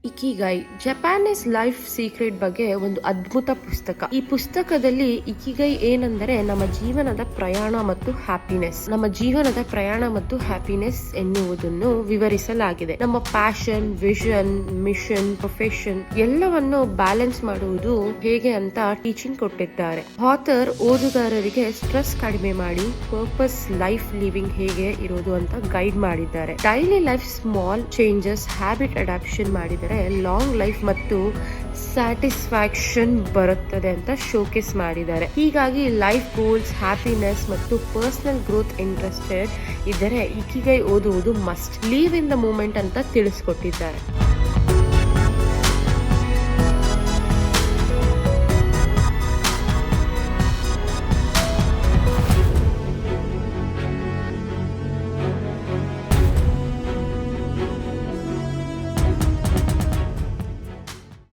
ಇಕಿಗೈ Japanese life secret ಬಗ್ಗೆ ಒಂದು ಅದ್ಭುತ ಪುಸ್ತಕ. ಈ ಪುಸ್ತಕದಲ್ಲಿ ಇಕಿಗೈ ಏನಂದರೆ ನಮ್ಮ ಜೀವನದ ಪ್ರಯಾಣ ಮತ್ತು ಹ್ಯಾಪಿನೆಸ್ ಎನ್ನುವುದನ್ನು ವಿವರಿಸಲಾಗಿದೆ. ನಮ್ಮ ಪ್ಯಾಷನ್, ವಿಷನ್, ಮಿಷನ್, ಪ್ರೊಫೆಷನ್ ಎಲ್ಲವನ್ನು ಬ್ಯಾಲೆನ್ಸ್ ಮಾಡುವುದು ಹೇಗೆ ಅಂತ ಟೀಚಿಂಗ್ ಕೊಟ್ಟಿದ್ದಾರೆ. ಆಥರ್ ಓದುಗಾರರಿಗೆ ಸ್ಟ್ರೆಸ್ ಕಡಿಮೆ ಮಾಡಿ ಪರ್ಪಸ್ ಲೈಫ್ ಲಿವಿಂಗ್ ಹೇಗೆ ಇರೋದು ಅಂತ ಗೈಡ್ ಮಾಡಿದ್ದಾರೆ. Daily life small changes, habit adoption ಮಾಡಿದರೆ ಲಾಂಗ್ ಲೈಫ್ ಮತ್ತು ಸ್ಯಾಟಿಸ್ಫ್ಯಾಕ್ಷನ್ ಬರುತ್ತದೆ ಅಂತ ಶೋಕೇಸ್ ಮಾಡಿದ್ದಾರೆ. ಹೀಗಾಗಿ ಲೈಫ್ ಗೋಲ್ಸ್, ಹ್ಯಾಪಿನೆಸ್ ಮತ್ತು ಪರ್ಸನಲ್ ಗ್ರೋತ್ ಇಂಟ್ರೆಸ್ಟೆಡ್ ಇದ್ದರೆ ಇಕಿಗೈ ಓದುವುದು must. Live in the moment ಅಂತ ತಿಳಿಸ್ಕೊಟ್ಟಿದ್ದಾರೆ.